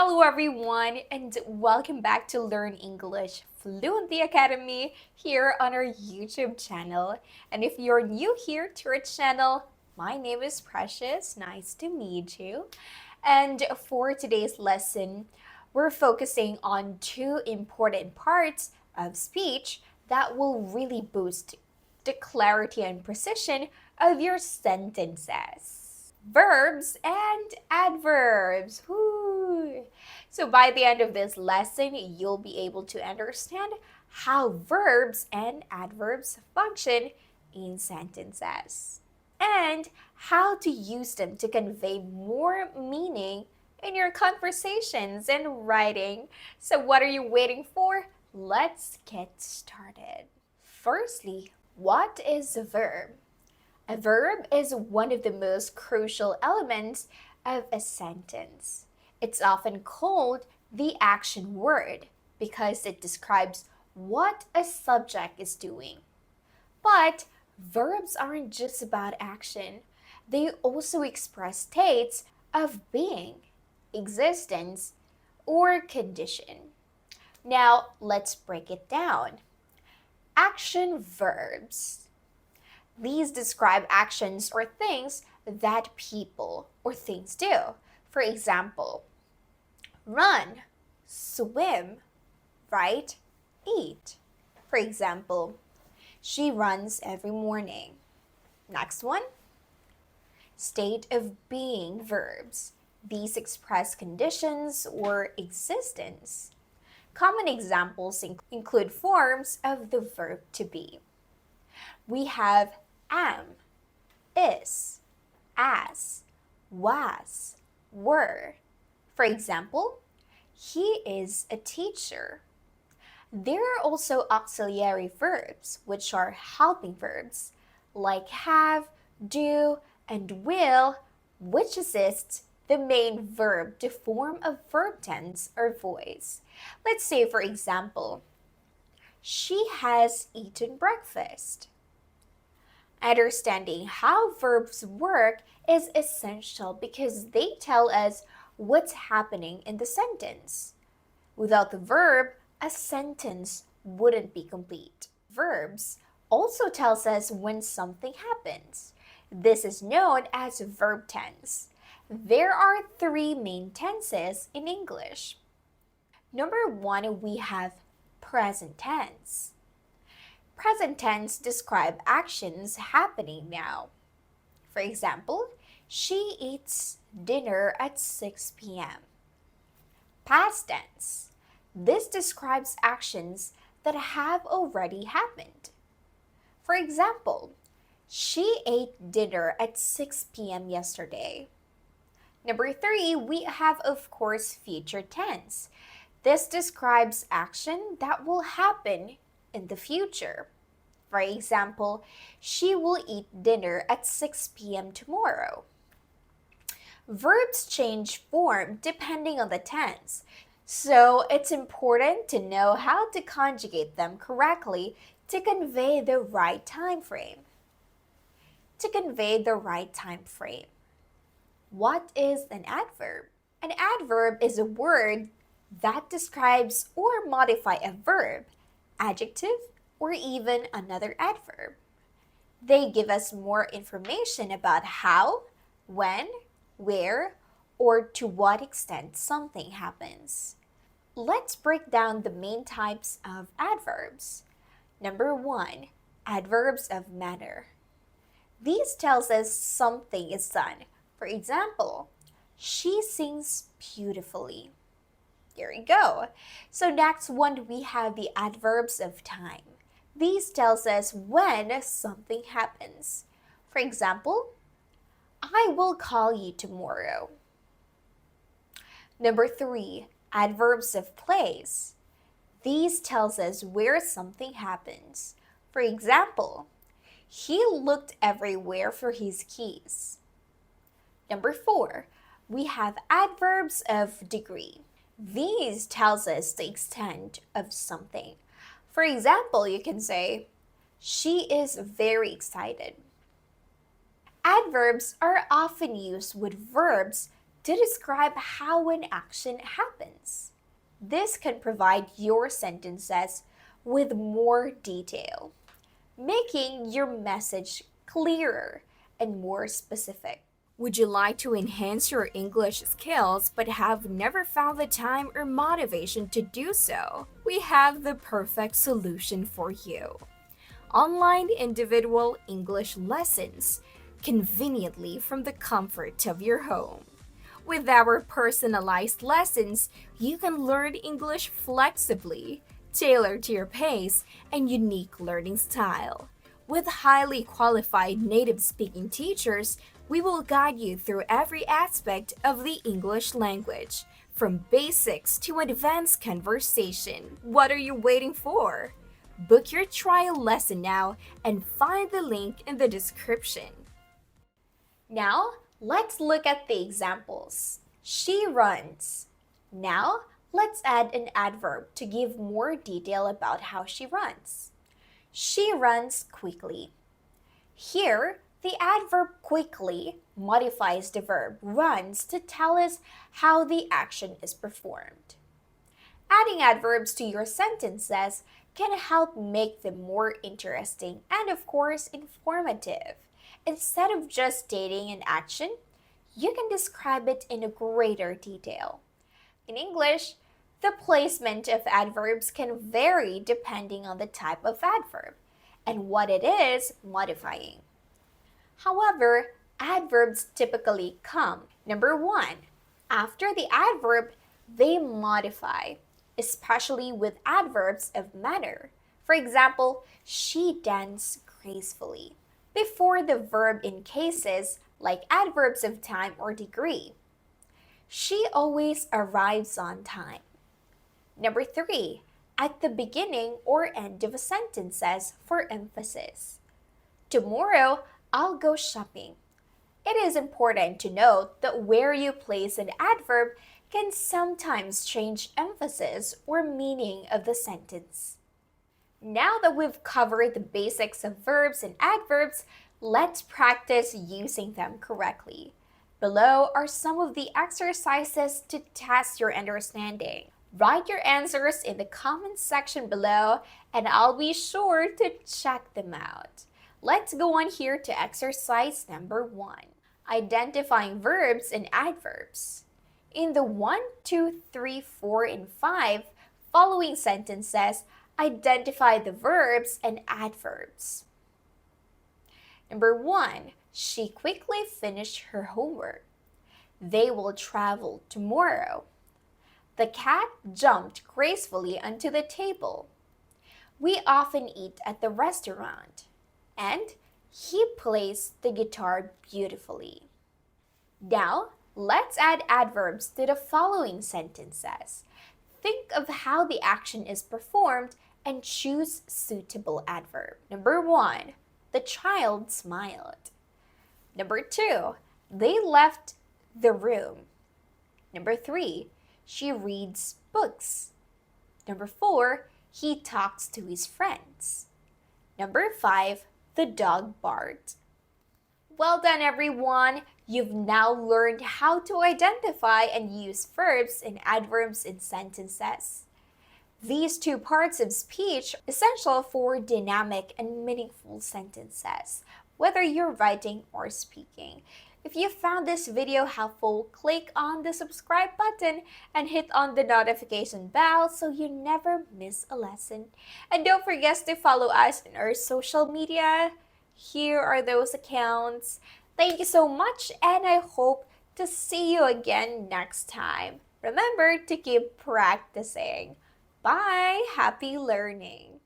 Hello everyone and welcome back to Learn English Fluently Academy here on our YouTube channel. And if you're new here to our channel, my name is Precious. Nice to meet you. And for today's lesson, we're focusing on two important parts of speech that will really boost the clarity and precision of your sentences. Verbs and adverbs. Woo. So by the end of this lesson, you'll be able to understand how verbs and adverbs function in sentences and how to use them to convey more meaning in your conversations and writing. So what are you waiting for? Let's get started. Firstly, what is a verb? A verb is one of the most crucial elements of a sentence. It's often called the action word because it describes what a subject is doing. But verbs aren't just about action. They also express states of being, existence, or condition. Now, let's break it down. Action verbs. These describe actions or things that people or things do. For example, run, swim, write, eat. For example, she runs every morning. Next one, state of being verbs. These express conditions or existence. Common examples include forms of the verb to be. We have am, is, as, was, were. For example, he is a teacher. There are also auxiliary verbs, which are helping verbs, like have, do, and will, which assists the main verb to form a verb tense or voice. Let's say, for example, she has eaten breakfast. Understanding how verbs work is essential because they tell us what's happening in the sentence. Without the verb, a sentence wouldn't be complete. Verbs also tells us when something happens. This is known as verb tense. There are three main tenses in English. Number one, we have present tense. Present tense describe actions happening now. For example, she eats dinner at 6 p.m. Past tense. This describes actions that have already happened. For example, she ate dinner at 6 p.m. yesterday. Number three, we have, of course, future tense. This describes action that will happen in the future. For example, she will eat dinner at 6 p.m. tomorrow. Verbs change form depending on the tense, so it's important to know how to conjugate them correctly to convey the right time frame. To convey the right time frame. What is an adverb? An adverb is a word that describes or modifies a verb, adjective, or even another adverb. They give us more information about how, when, where, or to what extent something happens. Let's break down the main types of adverbs. Number one, adverbs of manner. These tells us something is done. For example, she sings beautifully. There you go. So next one, we have the adverbs of time. These tells us when something happens. For example, I will call you tomorrow. Number three, adverbs of place. These tells us where something happens. For example, he looked everywhere for his keys. Number four, we have adverbs of degree. These tells us the extent of something. For example, you can say, she is very excited. Adverbs are often used with verbs to describe how an action happens. This can provide your sentences with more detail, making your message clearer and more specific. Would you like to enhance your English skills but have never found the time or motivation to do so? We have the perfect solution for you. Online individual English lessons, conveniently from the comfort of your home. With our personalized lessons, you can learn English flexibly, tailored to your pace and unique learning style. With highly qualified native speaking teachers, we will guide you through every aspect of the English language, from basics to advanced conversation. What are you waiting for? Book your trial lesson now and find the link in the description. Now, let's look at the examples. She runs. Now, let's add an adverb to give more detail about how she runs. She runs quickly. Here, the adverb quickly modifies the verb runs to tell us how the action is performed. Adding adverbs to your sentences can help make them more interesting and, of course, informative. Instead of just stating an action, you can describe it in a greater detail. In English, the placement of adverbs can vary depending on the type of adverb and what it is modifying. However, adverbs typically come, number one, after the adverb, they modify, especially with adverbs of manner. For example, she danced gracefully. Before the verb in cases like adverbs of time or degree. She always arrives on time. Number three, at the beginning or end of a sentence says for emphasis. Tomorrow, I'll go shopping. It is important to note that where you place an adverb can sometimes change emphasis or meaning of the sentence. Now that we've covered the basics of verbs and adverbs, let's practice using them correctly. Below are some of the exercises to test your understanding. Write your answers in the comments section below and I'll be sure to check them out. Let's go on here to exercise number 1. Identifying verbs and adverbs. In the 1, 2, 3, 4, and 5 following sentences, identify the verbs and adverbs. Number 1, she quickly finished her homework. They will travel tomorrow. The cat jumped gracefully onto the table. We often eat at the restaurant. And he plays the guitar beautifully. Now, let's add adverbs to the following sentences. Think of how the action is performed and choose suitable adverb. Number 1, the child smiled. Number 2, they left the room. Number 3, she reads books. Number 4, he talks to his friends. Number 5, the dog barked. Well done, everyone! You've now learned how to identify and use verbs and adverbs in sentences. These two parts of speech are essential for dynamic and meaningful sentences, whether you're writing or speaking. If you found this video helpful, click on the subscribe button and hit on the notification bell so you never miss a lesson. And don't forget to follow us on our social media. Here are those accounts. Thank you so much and I hope to see you again next time. Remember to keep practicing. Bye! Happy learning!